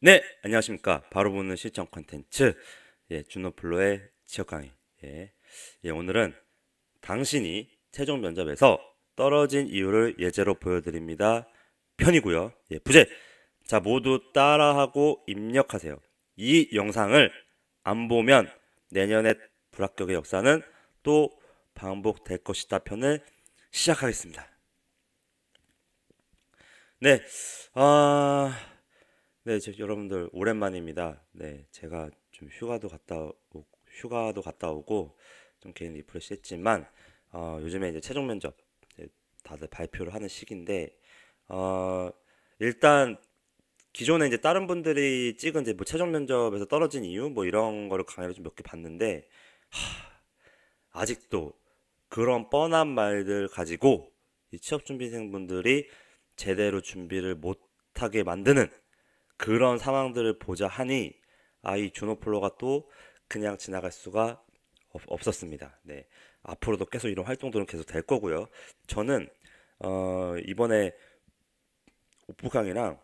네, 안녕하십니까. 바로 보는 실전 콘텐츠, 준호플로의 지역 강의. 예, 오늘은 당신이 최종 면접에서 떨어진 이유를 예제로 보여드립니다. 편이고요. 부제. 자, 모두 따라하고 입력하세요. 이 영상을 안 보면 내년에 불합격의 역사는 또 반복될 것이다 편을 시작하겠습니다. 네, 아, 네, 여러분들 오랜만입니다. 네, 제가 좀 휴가도 갔다 오고 좀 개인 리프레시 했지만 요즘에 이제 최종 면접 이제 다들 발표를 하는 시기인데 어, 일단 기존에 이제 다른 분들이 찍은 이제 뭐 최종 면접에서 떨어진 이유 뭐 이런 거를 강의를 좀 몇 개 봤는데 아직도 그런 뻔한 말들 가지고 이 취업 준비생분들이 제대로 준비를 못하게 만드는 그런 상황들을 보자 하니 이 준호플로가 또 그냥 지나갈 수가 없었습니다. 네. 앞으로도 계속 이런 활동들은 계속 될 거고요. 저는 이번에 오프강이랑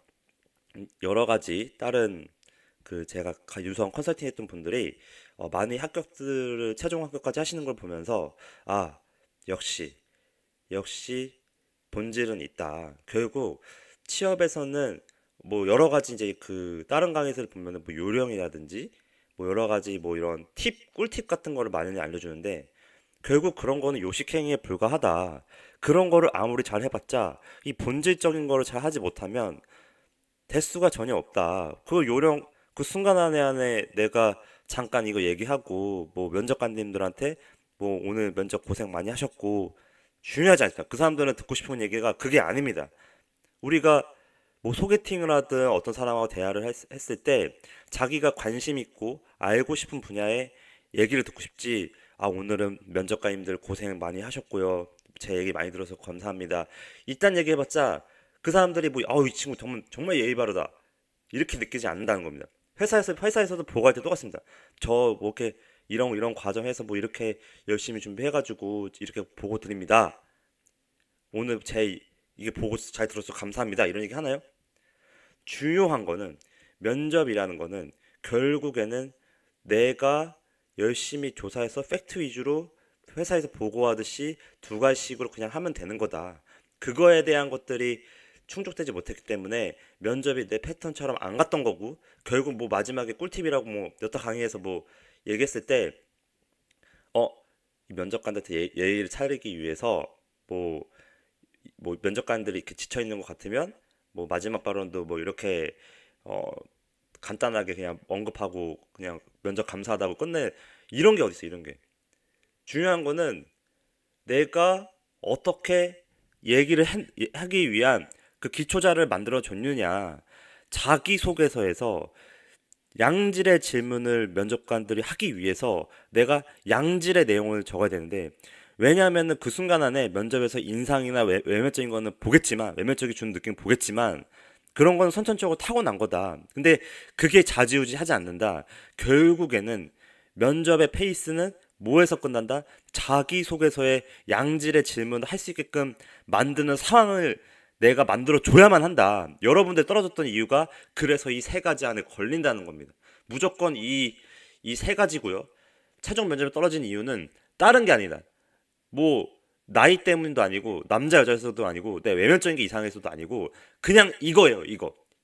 여러 가지 다른 그 제가 유성 컨설팅 했던 분들이 많이 합격들을 최종 합격까지 하시는 걸 보면서 역시 역시 본질은 있다. 결국 취업에서는 뭐 여러 가지 이제 그 다른 강의에서 보면은 뭐 요령이라든지 뭐 여러 가지 뭐 이런 꿀팁 같은 거를 많이 알려주는데 결국 그런 거는 요식행위에 불과하다. 그런 거를 아무리 잘 해봤자 이 본질적인 거를 잘 하지 못하면 대수가 전혀 없다. 그 요령 그 순간 안에 내가 잠깐 이거 얘기하고 뭐 면접관님들한테 뭐 오늘 면접 고생 많이 하셨고 중요하지 않다. 그 사람들은 듣고 싶은 얘기가 그게 아닙니다. 우리가 뭐 소개팅을 하든 어떤 사람하고 대화를 했을 때 자기가 관심 있고 알고 싶은 분야의 얘기를 듣고 싶지. 오늘은 면접관님들 고생 많이 하셨고요. 제 얘기 많이 들어서 감사합니다. 이딴 얘기 해봤자 그 사람들이 뭐, 이 친구 정말 예의 바르다. 이렇게 느끼지 않는다는 겁니다. 회사에서도 보고할 때 똑같습니다. 저 뭐 이렇게 이런 과정에서 뭐 이렇게 열심히 준비해가지고 이렇게 보고 드립니다. 오늘 이게 보고 잘 들어서 감사합니다. 이런 얘기 하나요? 중요한 거는 면접이라는 거는 결국에는 내가 열심히 조사해서 팩트 위주로 회사에서 보고하듯이 두 가지씩으로 그냥 하면 되는 거다. 그거에 대한 것들이 충족되지 못했기 때문에 면접이 내 패턴처럼 안 갔던 거고 결국 뭐 마지막에 꿀팁이라고 뭐 여타 강의에서 뭐 얘기했을 때 어, 이 면접관한테 예의를 차리기 위해서 뭐 면접관들이 이렇게 지쳐 있는 것 같으면 뭐 마지막 발언도 뭐 이렇게 어 간단하게 그냥 언급하고 그냥 면접 감사하다고 끝내. 이런 게 어딨어. 이런 게 중요한 거는 내가 어떻게 하기 위한 그 기초자를 만들어 줬느냐. 자기소개서에서 양질의 질문을 면접관들이 하기 위해서 내가 양질의 내용을 적어야 되는데 왜냐하면 그 순간 안에 면접에서 인상이나 외면적인 거는 보겠지만 외면적이 주는 느낌 보겠지만 그런 거는 선천적으로 타고난 거다. 근데 그게 좌지우지 하지 않는다. 결국에는 면접의 페이스는 뭐에서 끝난다? 자기소개서에 양질의 질문을 할 수 있게끔 만드는 상황을 내가 만들어 줘야만 한다. 여러분들 떨어졌던 이유가 그래서 이 세 가지 안에 걸린다는 겁니다. 무조건 이 세 가지고요. 최종 면접에 떨어진 이유는 다른 게 아니다. 뭐 나이 때문도 아니고 남자 여자에서도 아니고 내 외면적인 게 이상해서도 아니고 그냥 이거예요.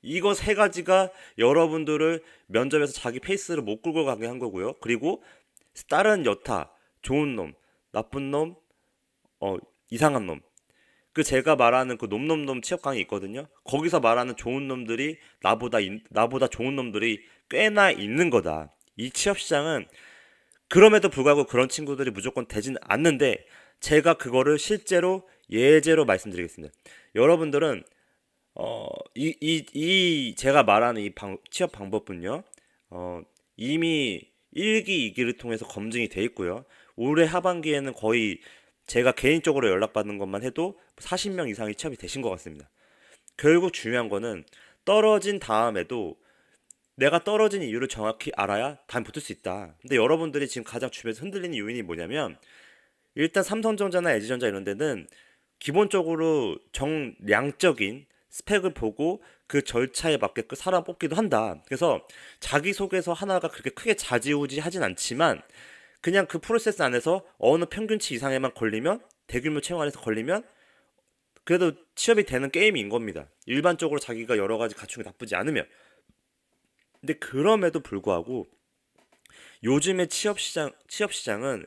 이거 세 가지가 여러분들을 면접에서 자기 페이스를 못 끌고 가게 한 거고요. 그리고 다른 여타 좋은 놈, 나쁜 놈, 어 이상한 놈. 그 제가 말하는 그 놈놈놈 취업 강의 있거든요. 거기서 말하는 좋은 놈들이 나보다 좋은 놈들이 꽤나 있는 거다. 이 취업 시장은 그럼에도 불구하고 그런 친구들이 무조건 되진 않는데 제가 그거를 실제로 예제로 말씀드리겠습니다. 여러분들은 제가 말하는 취업 방법은요. 이미 1기, 2기를 통해서 검증이 돼 있고요. 올해 하반기에는 거의 제가 개인적으로 연락받는 것만 해도 40명 이상이 취업이 되신 것 같습니다. 결국 중요한 거는 떨어진 다음에도 내가 떨어진 이유를 정확히 알아야 다음 붙을 수 있다. 근데 여러분들이 지금 가장 주변에서 흔들리는 요인이 뭐냐면 일단 삼성전자나 LG전자 이런 데는 기본적으로 정량적인 스펙을 보고 그 절차에 맞게 그 사람 뽑기도 한다. 그래서 자기소개서 하나가 그렇게 크게 좌지우지하진 않지만 그냥 그 프로세스 안에서 어느 평균치 이상에만 걸리면 대규모 채용 안에서 걸리면 그래도 취업이 되는 게임인 겁니다. 일반적으로 자기가 여러 가지 갖춘 게 나쁘지 않으면. 근데 그럼에도 불구하고 요즘의 취업 시장은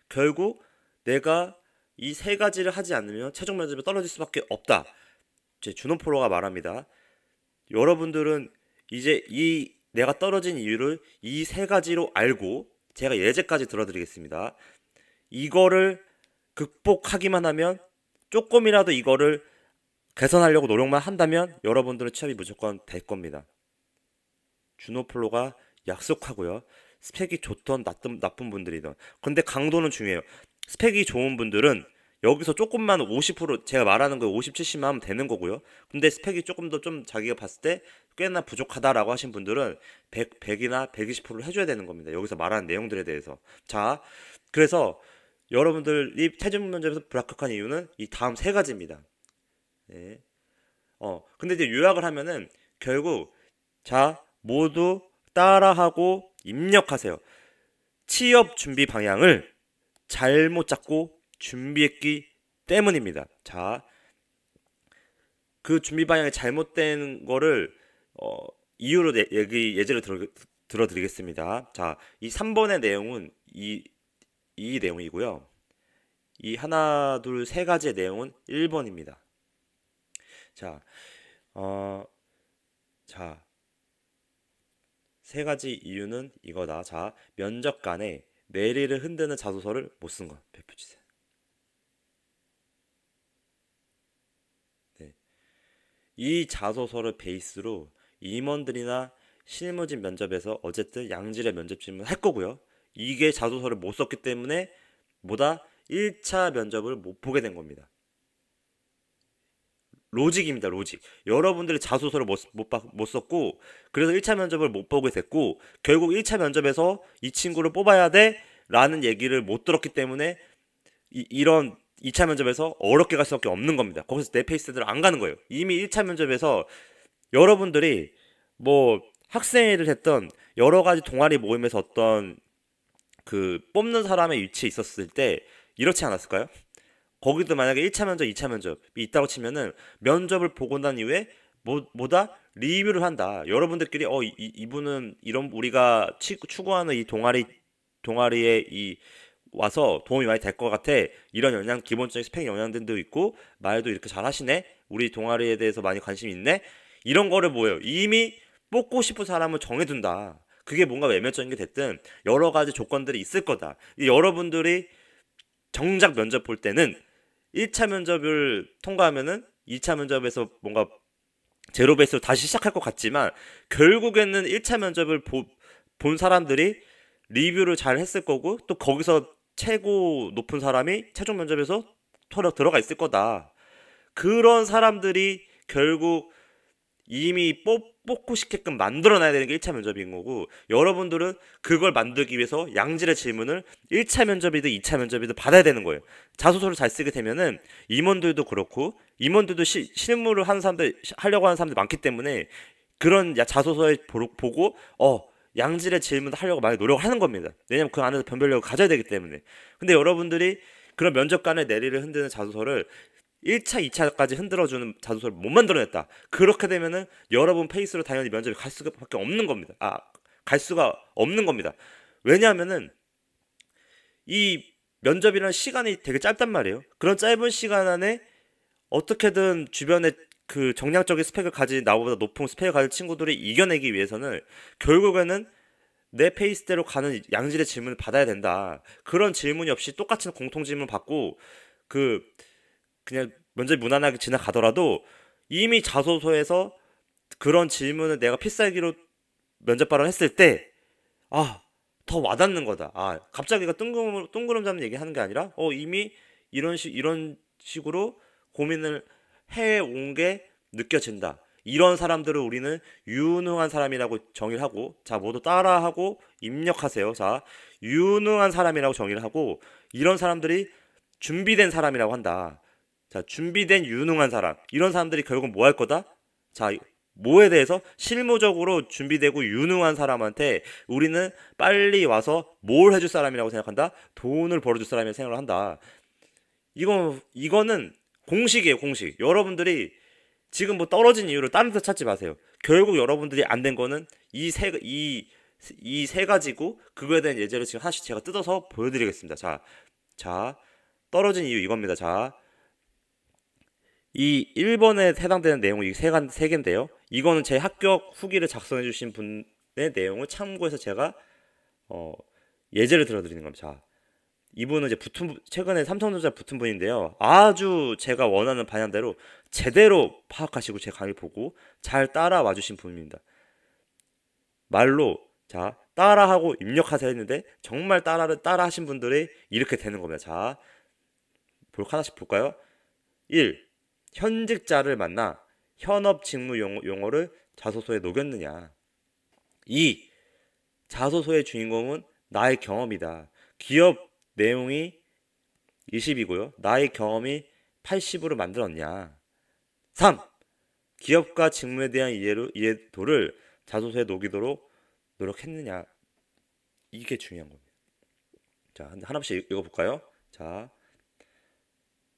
결국 내가 이 세 가지를 하지 않으면 최종 면접에 떨어질 수밖에 없다. 제 준호프로가 말합니다. 여러분들은 이제 이 내가 떨어진 이유를 이 세 가지로 알고 제가 예제까지 들어드리겠습니다. 이거를 극복하기만 하면 조금이라도 이거를 개선하려고 노력만 한다면 여러분들은 취업이 무조건 될 겁니다. 준호플로가 약속하고요. 스펙이 좋던 나쁜 분들이든. 근데 강도는 중요해요. 스펙이 좋은 분들은 여기서 조금만 50% 제가 말하는 거 50, 70만 하면 되는 거고요. 근데 스펙이 조금 더 좀 자기가 봤을 때 꽤나 부족하다라고 하신 분들은 100이나 120%를 해줘야 되는 겁니다. 여기서 말하는 내용들에 대해서. 자, 그래서 여러분들이 최종 면접에서 불합격한 이유는 이 다음 세 가지입니다. 네. 근데 이제 요약을 하면은 결국 자, 모두 따라하고 입력하세요. 취업 준비 방향을 잘못 잡고 준비했기 때문입니다. 자, 그 준비 방향이 잘못된 거를 이유로 예제를 들어드리겠습니다. 자, 이 3번의 내용은 이 내용이고요. 이 하나, 둘, 세 가지의 내용은 1번입니다. 자, 세 가지 이유는 이거다. 자, 면접관에 내리를 흔드는 자소서를 못 쓴 것. 발표 주세요. 네. 이 자소서를 베이스로 임원들이나 실무진 면접에서 어쨌든 양질의 면접 질문을 할 거고요. 이게 자소서를 못 썼기 때문에 뭐다? 1차 면접을 못 보게 된 겁니다. 로직입니다. 로직. 여러분들이 자소서를 못 썼고 그래서 1차 면접을 못 보게 됐고 결국 1차 면접에서 이 친구를 뽑아야 돼 라는 얘기를 못 들었기 때문에 이런 2차 면접에서 어렵게 갈 수밖에 없는 겁니다. 거기서 내 페이스대로 안 가는 거예요. 이미 1차 면접에서 여러분들이 뭐 학생회를 했던 여러 가지 동아리 모임에서 어떤 그 뽑는 사람의 위치에 있었을 때 이렇지 않았을까요? 거기도 만약에 1차 면접, 2차 면접이 있다고 치면은 면접을 보고 난 이후에 뭐다? 리뷰를 한다. 여러분들끼리 이분은 이런 우리가 추구하는 이 동아리에 와서 도움이 많이 될 것 같아. 이런 기본적인 스펙 영향들도 있고 말도 이렇게 잘 하시네. 우리 동아리에 대해서 많이 관심이 있네. 이런 거를 뭐예요? 이미 뽑고 싶은 사람을 정해둔다. 그게 뭔가 외면적인 게 됐든 여러 가지 조건들이 있을 거다. 여러분들이 정작 면접 볼 때는 1차 면접을 통과하면은 2차 면접에서 뭔가 제로 베이스로 다시 시작할 것 같지만 결국에는 1차 면접을 본 사람들이 리뷰를 잘 했을 거고 또 거기서 최고 높은 사람이 최종 면접에서 들어가 있을 거다. 그런 사람들이 결국 이미 뽑고 싶게끔 만들어놔야 되는 게 1차 면접인 거고 여러분들은 그걸 만들기 위해서 양질의 질문을 1차 면접이든 2차 면접이든 받아야 되는 거예요. 자소서를 잘 쓰게 되면은 임원들도 그렇고 임원들도 실무를 하려고 하는 사람들이 많기 때문에 그런 자소서에 보고 양질의 질문을 하려고 많이 노력을 하는 겁니다. 왜냐면 그 안에서 변별력을 가져야 되기 때문에. 근데 여러분들이 그런 면접관의 내리를 흔드는 자소서를 1차, 2차까지 흔들어주는 자소서를 못 만들어냈다. 그렇게 되면은 여러분 페이스로 당연히 면접에 갈 수밖에 없는 겁니다. 갈 수가 없는 겁니다. 왜냐하면은 이 면접이라는 시간이 되게 짧단 말이에요. 그런 짧은 시간 안에 어떻게든 주변에 그 정량적인 스펙을 가진 나보다 높은 스펙을 가진 친구들이 이겨내기 위해서는 결국에는 내 페이스대로 가는 양질의 질문을 받아야 된다. 그런 질문이 없이 똑같은 공통 질문 받고 그냥 면접이 무난하게 지나가더라도 이미 자소서에서 그런 질문을 내가 필살기로 면접 발언했을 때 더 와닿는 거다. 갑자기 뜬구름 잡는 얘기하는 게 아니라 이미 이런 식으로 고민을 해온 게 느껴진다. 이런 사람들을 우리는 유능한 사람이라고 정의를 하고 자 모두 따라하고 입력하세요. 자 유능한 사람이라고 정의를 하고 이런 사람들이 준비된 사람이라고 한다. 자 준비된 유능한 사람 이런 사람들이 결국은 뭐 할 거다? 자, 뭐에 대해서? 실무적으로 준비되고 유능한 사람한테 우리는 빨리 와서 뭘 해줄 사람이라고 생각한다? 돈을 벌어줄 사람이라고 생각을 한다. 이거는 공식이에요, 공식. 여러분들이 지금 뭐 떨어진 이유를 다른 데 찾지 마세요. 결국 여러분들이 안 된 거는 이 세 가지고, 그거에 대한 예제를 지금 하나씩 제가 뜯어서 보여드리겠습니다. 자, 떨어진 이유 이겁니다. 자, 이 1번에 해당되는 내용은 이 세 개인데요. 이거는 제 합격 후기를 작성해 주신 분의 내용을 참고해서 제가 예제를 들어드리는 겁니다. 자, 이분은 이제 최근에 삼성전자 붙은 분인데요. 아주 제가 원하는 방향대로 제대로 파악하시고 제 강의 보고 잘 따라와 주신 분입니다. 말로 자, 따라하고 입력하세요 했는데 정말 따라하신 분들이 이렇게 되는 겁니다. 자, 하나씩 볼까요? 1. 현직자를 만나 현업 직무 용어를 자소서에 녹였느냐. 2. 자소서의 주인공은 나의 경험이다. 기업 내용이 20이고요. 나의 경험이 80으로 만들었냐. 3. 기업과 직무에 대한 이해도를 자소서에 녹이도록 노력했느냐. 이게 중요한 겁니다. 자, 하나씩 읽어볼까요? 자,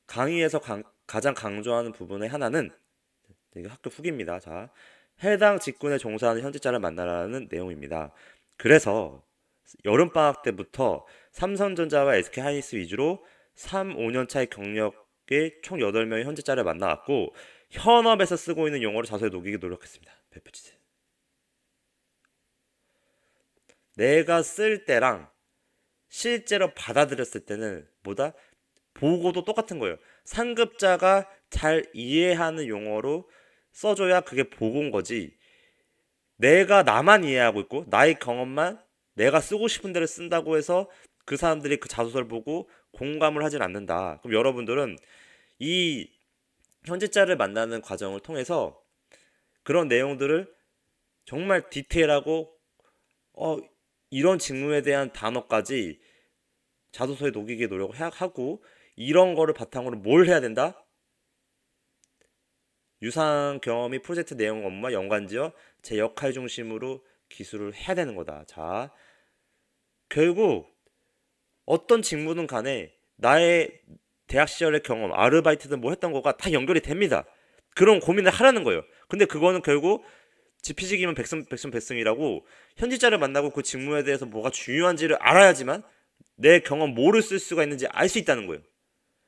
강의에서 가장 강조하는 부분의 하나는 이게 학교 후기입니다. 자, 해당 직군에 종사하는 현직자를 만나라는 내용입니다. 그래서 여름방학 때부터 삼성전자와 SK하이닉스 위주로 3, 5년 차의 경력의 총 8명의 현직자를 만나왔고 현업에서 쓰고 있는 용어를 자소에 녹이기 노력했습니다. 배포치세. 내가 쓸 때랑 실제로 받아들였을 때는 뭐다? 보고도 똑같은 거예요. 상급자가 잘 이해하는 용어로 써줘야 그게 보고인 거지. 내가 나만 이해하고 있고 나의 경험만 내가 쓰고 싶은 대로 쓴다고 해서 그 사람들이 그 자소서를 보고 공감을 하진 않는다. 그럼 여러분들은 이 현직자를 만나는 과정을 통해서 그런 내용들을 정말 디테일하고 이런 직무에 대한 단어까지 자소서에 녹이게 노력을 하고 이런 거를 바탕으로 뭘 해야 된다? 유사한 경험이 프로젝트 내용 업무와 연관지어 제 역할 중심으로 기술을 해야 되는 거다. 자, 결국 어떤 직무든 간에 나의 대학 시절의 경험, 아르바이트든 뭐 했던 거가 다 연결이 됩니다. 그런 고민을 하라는 거예요. 근데 그거는 결국 지피지기면 백승이라고 현직자를 만나고 그 직무에 대해서 뭐가 중요한지를 알아야지만 내 경험 뭐를 쓸 수가 있는지 알 수 있다는 거예요.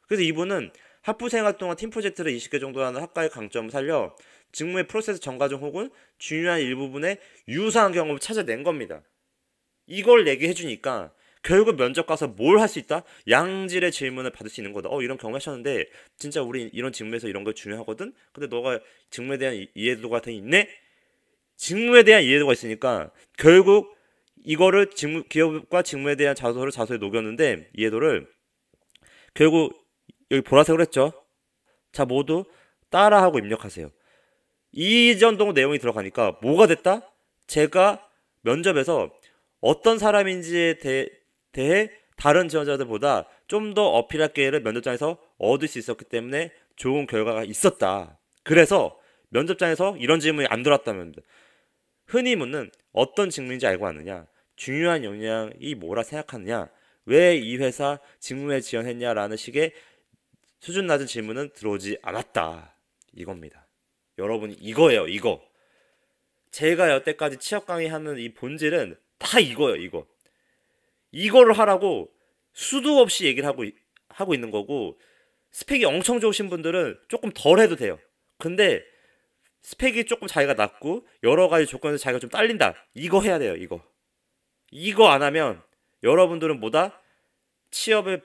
그래서 이분은 학부생활 동안 팀 프로젝트를 20개 정도 하는 학과의 강점을 살려 직무의 프로세스 전과정 혹은 중요한 일부분의 유사한 경험을 찾아낸 겁니다. 이걸 얘기해 주니까 결국 면접 가서 뭘 할 수 있다? 양질의 질문을 받을 수 있는 거다. 이런 경험 하셨는데 진짜 우리 이런 직무에서 이런 거 중요하거든? 근데 너가 직무에 대한 이해도가 있네? 직무에 대한 이해도가 있으니까 결국 이거를 기업과 직무에 대한 자소에 녹였는데 이해도를 결국 여기 보라색으로 했죠. 자, 모두 따라하고 입력하세요. 이 정도 내용이 들어가니까 뭐가 됐다? 제가 면접에서 어떤 사람인지에 대해 다른 지원자들보다 좀 더 어필할 기회를 면접장에서 얻을 수 있었기 때문에 좋은 결과가 있었다. 그래서 면접장에서 이런 질문이 안 들어왔다면 흔히 묻는 어떤 직무인지 알고 왔느냐? 중요한 역량이 뭐라 생각하느냐? 왜 이 회사 직무에 지원했냐라는 식의 수준 낮은 질문은 들어오지 않았다. 이겁니다. 여러분 이거예요. 이거. 제가 여태까지 취업 강의하는 이 본질은 다 이거예요. 이거. 이거를 하라고 수도 없이 얘기를 하고 있는 거고 스펙이 엄청 좋으신 분들은 조금 덜 해도 돼요. 근데 스펙이 조금 자기가 낮고 여러 가지 조건에서 자기가 좀 딸린다. 이거 해야 돼요. 이거 안 하면 여러분들은 뭐다? 취업의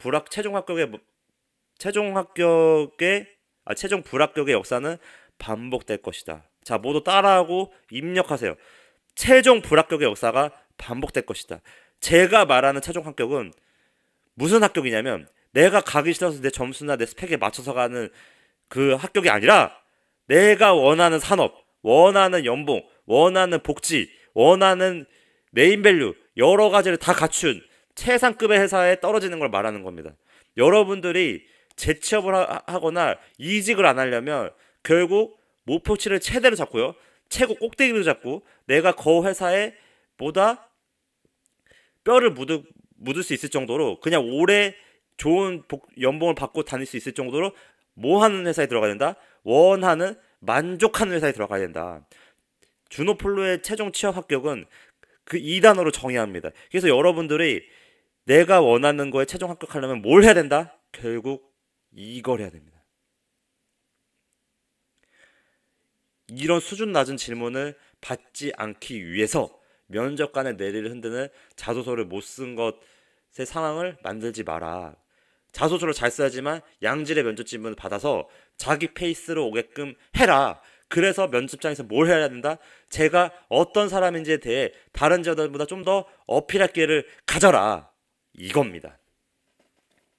최종 불합격의 역사는 반복될 것이다. 자, 모두 따라하고 입력하세요. 최종 불합격의 역사가 반복될 것이다. 제가 말하는 최종 합격은 무슨 합격이냐면 내가 가기 싫어서 내 점수나 내 스펙에 맞춰서 가는 그 합격이 아니라 내가 원하는 산업, 원하는 연봉, 원하는 복지, 원하는 네임밸류 여러 가지를 다 갖춘 최상급의 회사에 떨어지는 걸 말하는 겁니다. 여러분들이 재취업을 하거나 이직을 안 하려면 결국 목표치를 최대로 잡고요. 최고 꼭대기로 잡고 내가 그 회사에 보다 뼈를 묻을 수 있을 정도로 그냥 오래 좋은 연봉을 받고 다닐 수 있을 정도로 뭐 하는 회사에 들어가야 된다? 원하는 만족하는 회사에 들어가야 된다. 주노폴로의 최종 취업 합격은 그 2단어로 정의해야 합니다. 그래서 여러분들이 내가 원하는 거에 최종 합격하려면 뭘 해야 된다? 결국 이걸 해야 됩니다. 이런 수준 낮은 질문을 받지 않기 위해서 면접관의 뇌리를 흔드는 자소서를 못 쓴 것의 상황을 만들지 마라. 자소서를 잘 써야지만 양질의 면접 질문을 받아서 자기 페이스로 오게끔 해라. 그래서 면접장에서 뭘 해야 된다? 제가 어떤 사람인지에 대해 다른 지원자들보다 좀 더 어필할 기회를 가져라. 이겁니다.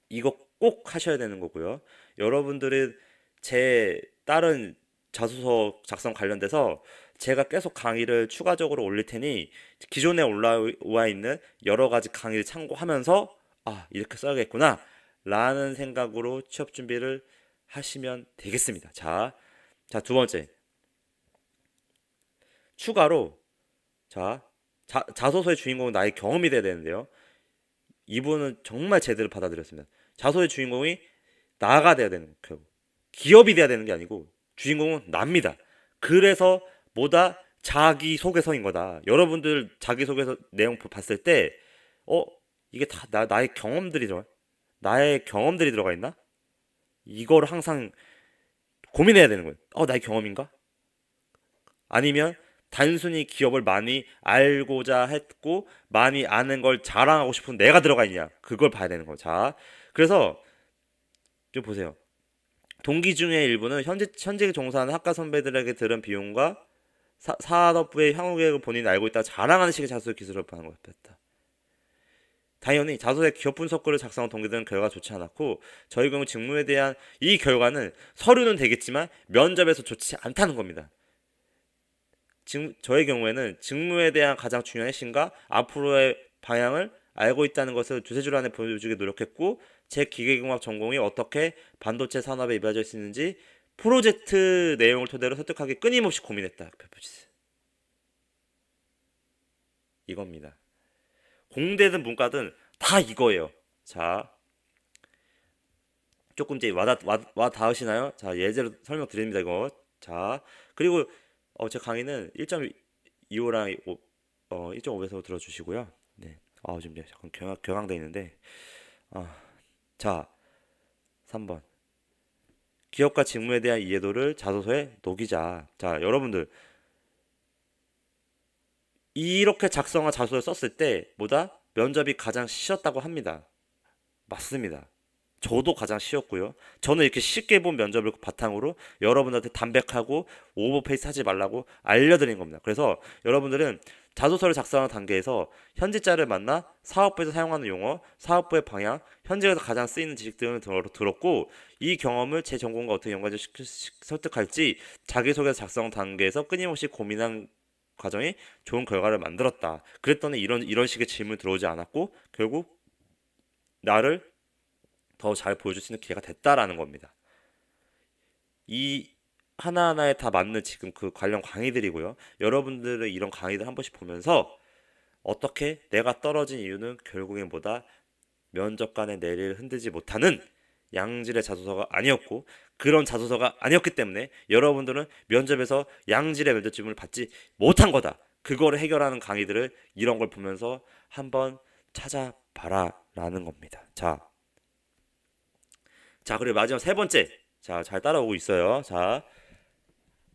이거 꼭 하셔야 되는 거고요. 여러분들은 제 다른 자소서 작성 관련돼서 제가 계속 강의를 추가적으로 올릴 테니 기존에 올라와 있는 여러 가지 강의를 참고하면서 아, 이렇게 써야겠구나 라는 생각으로 취업 준비를 하시면 되겠습니다. 자, 두 번째. 추가로 자소서의 주인공은 나의 경험이 돼야 되는데요. 이분은 정말 제대로 받아들였습니다. 자소의 주인공이 나가 돼야 되는 거예요. 기업이 돼야 되는 게 아니고 주인공은 납니다. 그래서 뭐다 자기소개서인 거다. 여러분들 자기소개서 내용 봤을 때 이게 다 나의 경험들이 들어가 있나? 이거를 항상 고민해야 되는 거예요. 나의 경험인가? 아니면 단순히 기업을 많이 알고자 했고 많이 아는 걸 자랑하고 싶은 내가 들어가 있냐? 그걸 봐야 되는 거죠. 자, 그래서 좀 보세요. 동기 중에 일부는 현재 종사하는 학과 선배들에게 들은 비용과 사업부의 향후 계획을 본인이 알고 있다 자랑하는 식의 자소 기술을 파는 것이었다. 당연히 자소의 기업 분석글을 작성한 동기들은 결과가 좋지 않았고 저희 경우 직무에 대한 이 결과는 서류는 되겠지만 면접에서 좋지 않다는 겁니다. 저의 경우에는 직무에 대한 가장 중요한 핵심과 앞으로의 방향을 알고 있다는 것을 두세 줄 안에 보여주기 노력했고 제 기계공학 전공이 어떻게 반도체 산업에 이바지할 수 있는지 프로젝트 내용을 토대로 설득하기 끊임없이 고민했다. 이겁니다. 공대든 문과든 다 이거예요. 자, 조금 이제 와 닿으시나요? 자, 예제로 설명드립니다. 이거. 자, 그리고 제 강의는 1.25랑 1.5배속 들어주시고요. 네. 지금 잠깐 경황돼 있는데. 자, 3번. 기업과 직무에 대한 이해도를 자소서에 녹이자. 자, 여러분들 이렇게 작성한 자소서를 썼을 때 뭐다? 면접이 가장 쉬웠다고 합니다. 맞습니다. 저도 가장 쉬웠고요. 저는 이렇게 쉽게 본 면접을 바탕으로 여러분한테 담백하고 오버페이스 하지 말라고 알려드린 겁니다. 그래서 여러분들은 자소서를 작성하는 단계에서 현직자를 만나 사업부에서 사용하는 용어, 사업부의 방향, 현직에서 가장 쓰이는 지식 등을 들었고 이 경험을 제 전공과 어떻게 연관을 설득할지 자기소개서 작성 단계에서 끊임없이 고민한 과정이 좋은 결과를 만들었다. 그랬더니 이런 식의 질문 들어오지 않았고 결국 나를 더 잘 보여줄 수 있는 기회가 됐다라는 겁니다. 이 하나하나에 다 맞는 지금 그 관련 강의들이고요. 여러분들의 이런 강의들 한 번씩 보면서 어떻게 내가 떨어진 이유는 결국엔 뭐다? 면접관의 뇌리를 흔들지 못하는 양질의 자소서가 아니었고 그런 자소서가 아니었기 때문에 여러분들은 면접에서 양질의 면접 질문을 받지 못한 거다. 그거를 해결하는 강의들을 이런 걸 보면서 한번 찾아봐라 라는 겁니다. 자, 그리고 마지막 세 번째. 자, 잘 따라오고 있어요. 자,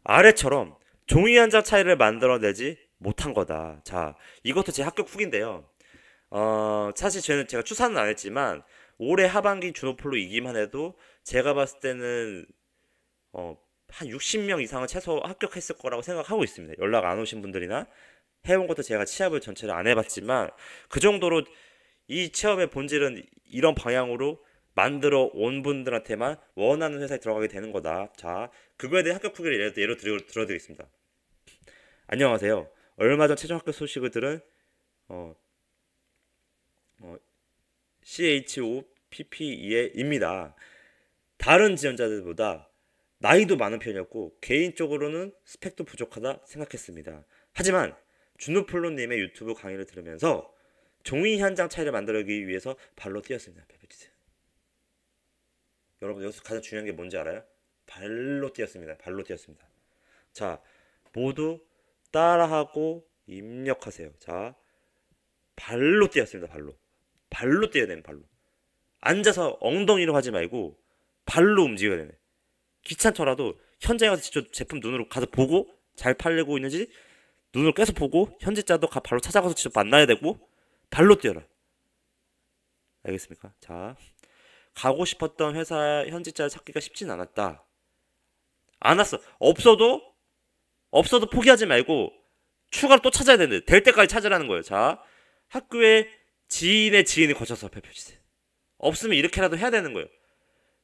아래처럼 종이 한 장 차이를 만들어내지 못한 거다. 자, 이것도 제 합격 후기인데요. 사실 제가 추산은 안 했지만 올해 하반기 주노폴로 이기만 해도 제가 봤을 때는 한 60명 이상은 최소 합격했을 거라고 생각하고 있습니다. 연락 안 오신 분들이나 해본 것도 제가 취업을 전체를 안 해봤지만 그 정도로 이 취업의 본질은 이런 방향으로 만들어 온 분들한테만 원하는 회사에 들어가게 되는 거다. 자, 그거에 대해 합격 후기를 예로 들어드리겠습니다. 안녕하세요. 얼마 전 최종 합격 소식을 들은 CHOPPE입니다. 다른 지원자들보다 나이도 많은 편이었고 개인적으로는 스펙도 부족하다 생각했습니다. 하지만 준우플로님의 유튜브 강의를 들으면서 종이 한 장 차이를 만들기 위해서 발로 뛰었습니다. 페페치스. 여러분 여기서 가장 중요한 게 뭔지 알아요? 발로 뛰었습니다. 발로 뛰었습니다. 자, 모두 따라하고 입력하세요. 자, 발로 뛰었습니다. 발로. 발로 뛰어야 되는 발로. 앉아서 엉덩이로 하지 말고 발로 움직여야 되네. 귀찮더라도 현장에 가서 직접 제품 눈으로 가서 보고 잘 팔리고 있는지 눈으로 계속 보고 현지자도 발로 찾아가서 직접 만나야 되고 발로 뛰어라. 알겠습니까? 자, 가고 싶었던 회사 현지자를 찾기가 쉽진 않았다. 안 왔어. 없어도 포기하지 말고 추가로 또 찾아야 되는데 될 때까지 찾으라는 거예요. 자, 학교에 지인의 지인을 거쳐서 발표해주세요. 없으면 이렇게라도 해야 되는 거예요.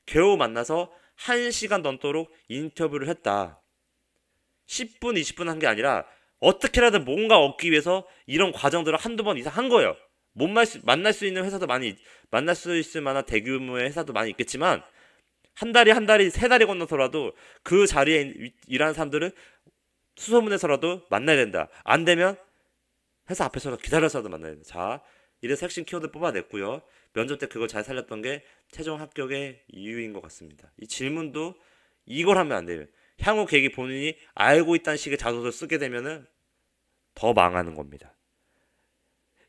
겨우 만나서 1시간 넘도록 인터뷰를 했다. 10분, 20분 한 게 아니라 어떻게라도 뭔가 얻기 위해서 이런 과정들을 한두 번 이상 한 거예요. 못 만날 수 있는 회사도 많이, 만날 수 있을 만한 대규모의 회사도 많이 있겠지만 한 달이, 세 달이 건너서라도 그 자리에 일하는 사람들을 수소문해서라도 만나야 된다. 안 되면 회사 앞에서 기다려서라도 만나야 된다. 자, 이래서 핵심 키워드 뽑아냈고요. 면접 때 그걸 잘 살렸던 게 최종 합격의 이유인 것 같습니다. 이 질문도 이걸 하면 안 돼요. 향후 계획이 본인이 알고 있다는 식의 자소서를 쓰게 되면은 더 망하는 겁니다.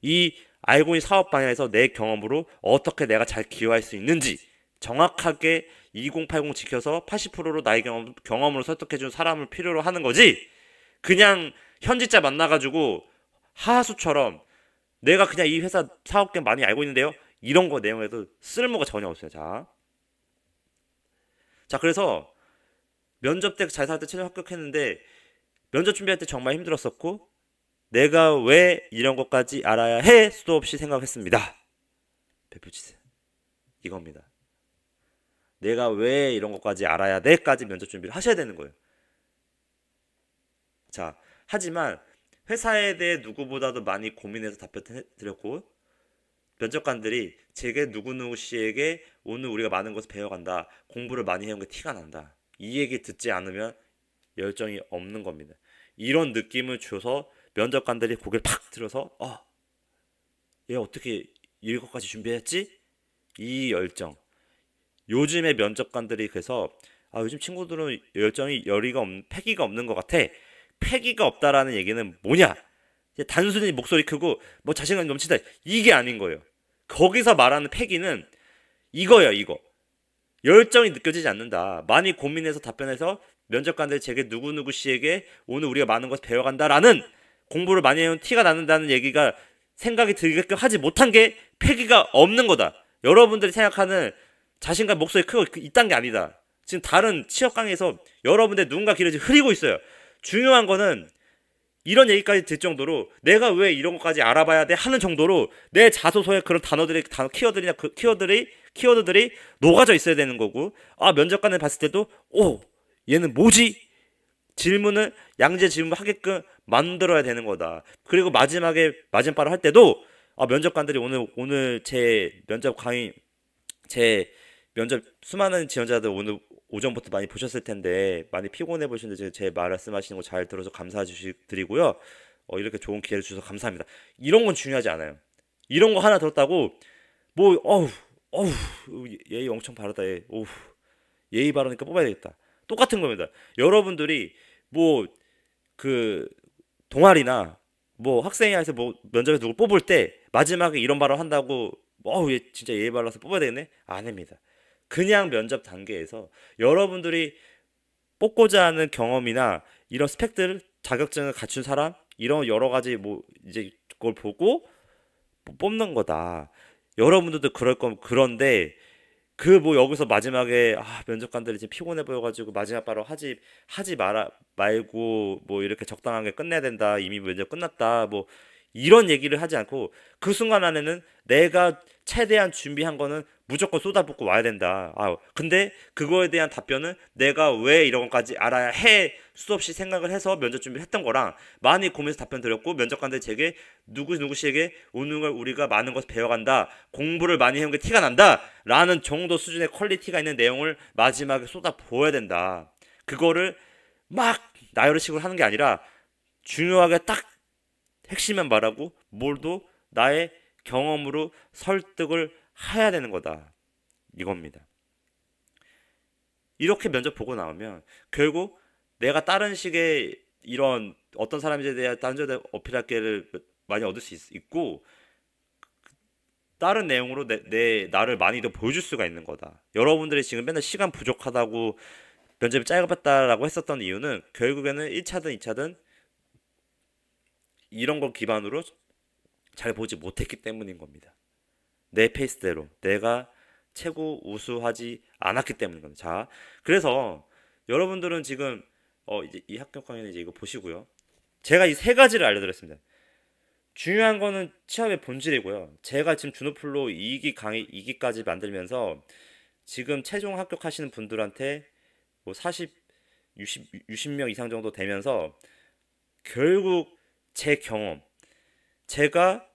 이 알고 있는 사업 방향에서 내 경험으로 어떻게 내가 잘 기여할 수 있는지 정확하게 2080 지켜서 80%로 나의 경험으로 설득해준 사람을 필요로 하는 거지. 그냥 현지자 만나가지고 하수처럼 내가 그냥 이 회사 사업 경 많이 알고 있는데요. 이런 거 내용에도 쓸모가 전혀 없어요. 자, 그래서 면접 때 잘 살 때 최종 합격했는데 면접 준비할 때 정말 힘들었었고 내가 왜 이런 것까지 알아야 해? 수도 없이 생각했습니다. 배포치세요. 이겁니다. 내가 왜 이런 것까지 알아야 돼?까지 면접 준비를 하셔야 되는 거예요. 자, 하지만 회사에 대해 누구보다도 많이 고민해서 답변드렸고 면접관들이 제게 누구누구 씨에게 오늘 우리가 많은 것을 배워간다. 공부를 많이 해온 게 티가 난다. 이 얘기 듣지 않으면 열정이 없는 겁니다. 이런 느낌을 줘서 면접관들이 고개를 팍 들어서 얘 어떻게 이것까지 준비했지? 이 열정. 요즘의 면접관들이 그래서 요즘 친구들은 열정이 패기가 없는 것 같아. 패기가 없다라는 얘기는 뭐냐? 단순히 목소리 크고 뭐 자신감이 넘치다 이게 아닌 거예요. 거기서 말하는 패기는 이거예요. 이거. 열정이 느껴지지 않는다. 많이 고민해서 답변해서 면접관들이 제게 누구누구 씨에게 오늘 우리가 많은 것을 배워간다라는 공부를 많이 해온 티가 나는다는 얘기가 생각이 들게끔 하지 못한 게 패기가 없는 거다. 여러분들이 생각하는 자신감 목소리 크고 이딴 게 아니다. 지금 다른 취업 강의에서 여러분들 누군가 길을 흐리고 있어요. 중요한 거는 이런 얘기까지 들 정도로 내가 왜 이런 것까지 알아봐야 돼 하는 정도로 내 자소서에 그런 키워드들이 녹아져 있어야 되는 거고 면접관을 봤을 때도 얘는 뭐지? 질문을 양재 질문을 하게끔 만들어야 되는 거다. 그리고 마지막에 마지막발을 할 때도 면접관들이 오늘 제 면접 강의 제 면접 수많은 지원자들 오늘 오전부터 많이 보셨을 텐데 많이 피곤해 보시는데 제 말씀하시는 거 잘 들어서 감사드리고요. 이렇게 좋은 기회를 주셔서 감사합니다. 이런 건 중요하지 않아요. 이런 거 하나 들었다고 예의 엄청 바르다. 예의 바르니까 뽑아야 되겠다. 똑같은 겁니다. 여러분들이 동아리나 학생회에서 면접에서 누구 뽑을 때 마지막에 이런 발언 한다고 얘 진짜 예의 발라서 뽑아야 되겠네? 아닙니다. 그냥 면접 단계에서 여러분들이 뽑고자 하는 경험이나 이런 스펙들 자격증을 갖춘 사람 이런 여러 가지 이제 그걸 보고 뽑는 거다. 여러분들도 그런데 여기서 마지막에 면접관들이 지금 피곤해 보여가지고 마지막 바로 하지 말고 이렇게 적당하게 끝내야 된다. 이미 면접 끝났다. 이런 얘기를 하지 않고 그 순간 안에는 내가 최대한 준비한 거는 무조건 쏟아붓고 와야 된다. 근데 그거에 대한 답변은 내가 왜 이런 것까지 알아야 해 수도 없이 생각을 해서 면접 준비를 했던 거랑 많이 고민해서 답변 드렸고 면접관들 제게 누구 씨에게 오늘 우리가 많은 것을 배워간다. 공부를 많이 해온 게 티가 난다. 라는 정도 수준의 퀄리티가 있는 내용을 마지막에 쏟아부어야 된다. 그거를 막 나열식으로 하는 게 아니라 중요하게 딱 핵심만 말하고 뭘도 나의 경험으로 설득을 해야 되는 거다. 이겁니다. 이렇게 면접 보고 나오면 결국 내가 다른 식의 이런 어떤 사람에 대한 딴저에 어필할 기회를 많이 얻을 수 있고 다른 내용으로 나를 많이 더 보여줄 수가 있는 거다. 여러분들이 지금 맨날 시간 부족하다고 면접이 짧았다라고 했었던 이유는 결국에는 1차든 2차든 이런 걸 기반으로 잘 보지 못했기 때문인 겁니다. 내 페이스대로 내가 최고 우수하지 않았기 때문인 겁니다. 자, 그래서 여러분들은 지금 이제 이 학교 강의는 이제 이거 보시고요. 제가 이 세 가지를 알려드렸습니다. 중요한 거는 취업의 본질이고요. 제가 지금 준호플로 2기 강의 2기까지 만들면서 지금 최종 합격하시는 분들한테 뭐 60명 이상 정도 되면서 결국 제 경험, 제가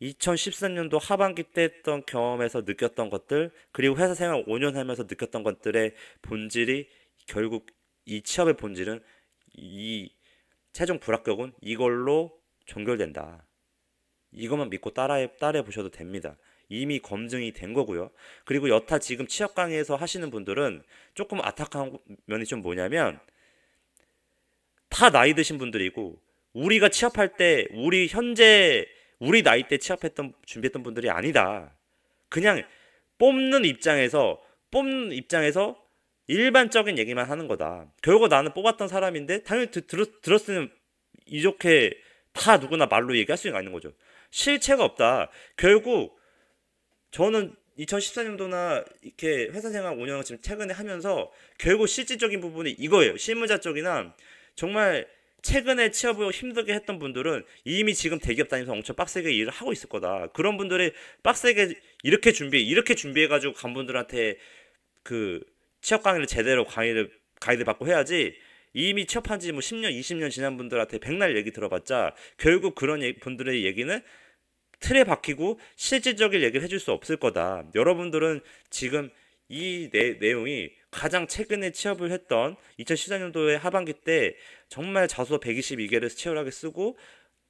2013년도 하반기 때 했던 경험에서 느꼈던 것들, 그리고 회사 생활 5년 하면서 느꼈던 것들의 본질이 결국 이 취업의 본질은 이 최종 불합격은 이걸로 종결된다. 이것만 믿고 따라해 보셔도 됩니다. 이미 검증이 된 거고요. 그리고 여타 지금 취업 강의에서 하시는 분들은 조금 안타까운 면이 좀 뭐냐면 다 나이 드신 분들이고 우리가 취업할 때 우리 나이 때 준비했던 분들이 아니다. 그냥 뽑는 입장에서 일반적인 얘기만 하는 거다. 결국 나는 뽑았던 사람인데 당연히 들었으면 이렇게 다 누구나 말로 얘기할 수 있는 거죠. 실체가 없다. 결국 저는 2014년도나 이렇게 회사 생활 5년을 지금 최근에 하면서 결국 실질적인 부분이 이거예요. 실무자 쪽이나 정말 최근에 취업을 힘들게 했던 분들은 이미 지금 대기업 다니면서 엄청 빡세게 일을 하고 있을 거다. 그런 분들이 빡세게 이렇게 준비해가지고 간 분들한테 그 취업 강의를 제대로 가이드 받고 해야지. 이미 취업한 지 뭐 10년, 20년 지난 분들한테 백날 얘기 들어봤자 결국 그런 분들의 얘기는 틀에 박히고 실질적인 얘기를 해줄 수 없을 거다. 여러분들은 지금 이 내용이 가장 최근에 취업을 했던 2014년도의 하반기 때 정말 자소 122개를 치열하게 쓰고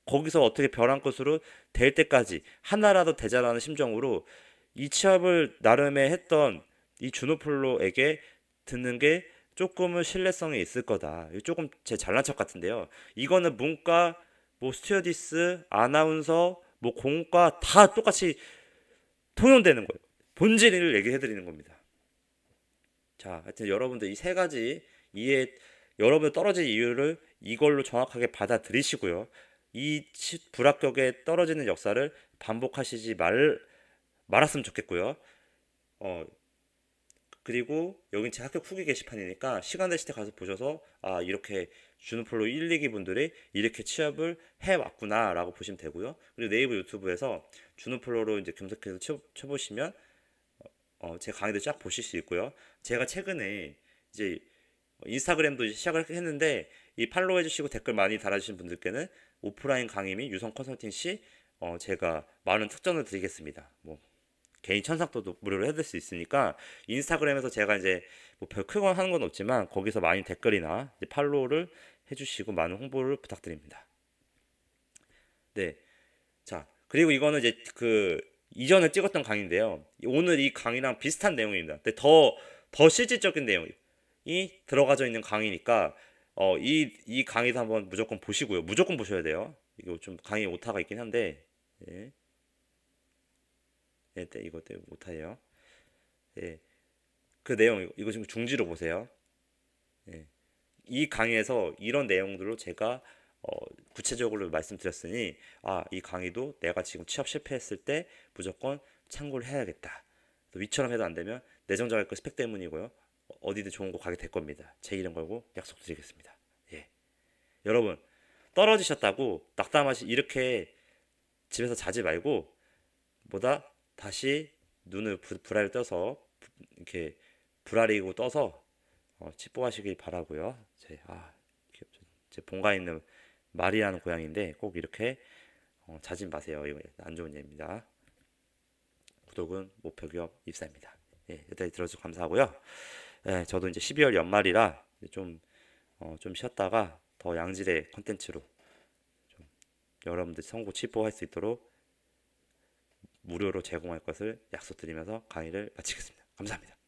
거기서 어떻게 벼랑 끝으로 될 때까지 하나라도 되자라는 심정으로 이 취업을 나름의 했던 이 준호플로에게 듣는 게 조금은 신뢰성이 있을 거다. 조금 제 잘난 척 같은데요. 이거는 문과, 뭐 스튜어디스, 아나운서, 뭐 공과 다 똑같이 통용되는 거예요. 본질을 얘기해 드리는 겁니다. 자, 하여튼 여러분들 이 세 가지 여러분들 떨어질 이유를 이걸로 정확하게 받아들이시고요. 이 불합격에 떨어지는 역사를 반복하시지 말았으면 좋겠고요. 그리고 여긴 제 합격 후기 게시판이니까 시간 되실 때 가서 보셔서 이렇게 준호플로 1, 2기 분들이 이렇게 취업을 해왔구나 라고 보시면 되고요. 그리고 네이버 유튜브에서 준호플로로 이제 검색해서 쳐보시면 제 강의도 쫙 보실 수 있고요. 제가 최근에 이제 인스타그램도 시작을 했는데 이 팔로우 해주시고 댓글 많이 달아주신 분들께는 오프라인 강의 및 유성 컨설팅 시 제가 많은 특전을 드리겠습니다. 뭐 개인 천상도도 무료로 해드릴 수 있으니까 인스타그램에서 제가 이제 뭐 별 크게 하는 건 없지만 거기서 많이 댓글이나 이제 팔로우를 해주시고 많은 홍보를 부탁드립니다. 네, 자 그리고 이거는 이제 그 이전에 찍었던 강의인데요. 오늘 이 강의랑 비슷한 내용입니다. 근데 더 실질적인 내용이 들어가져 있는 강의니까 이 강의도 한번 무조건 보시고요. 무조건 보셔야 돼요. 이거 좀 강의 오타가 있긴 한데 네. 네, 이것 때문에 오타예요. 네. 그 내용 이거 지금 중지로 보세요. 네. 이 강의에서 이런 내용들로 제가 구체적으로 말씀드렸으니 이 강의도 내가 지금 취업 실패했을 때 무조건 참고를 해야겠다. 위처럼 해도 안 되면 내정자격증 스펙 때문이고요. 어디든 좋은 곳 가게 될 겁니다. 제 이름 걸고 약속드리겠습니다. 예. 여러분 떨어지셨다고 낙담하시 이렇게 집에서 자지 말고 뭐다 다시 눈을 불알을 떠서 이렇게 불알이고 떠서 치뽀하시길 바라고요. 제 본가에 있는 말이라는 고양이인데 꼭 이렇게 자진 마세요. 이거 안 좋은 예입니다. 구독은 목표 기업 입사입니다. 예, 여기까지 들어주셔서 감사하고요. 예, 저도 이제 12월 연말이라 이제 좀 쉬었다가 더 양질의 컨텐츠로 여러분들 선고 치부할 수 있도록 무료로 제공할 것을 약속드리면서 강의를 마치겠습니다. 감사합니다.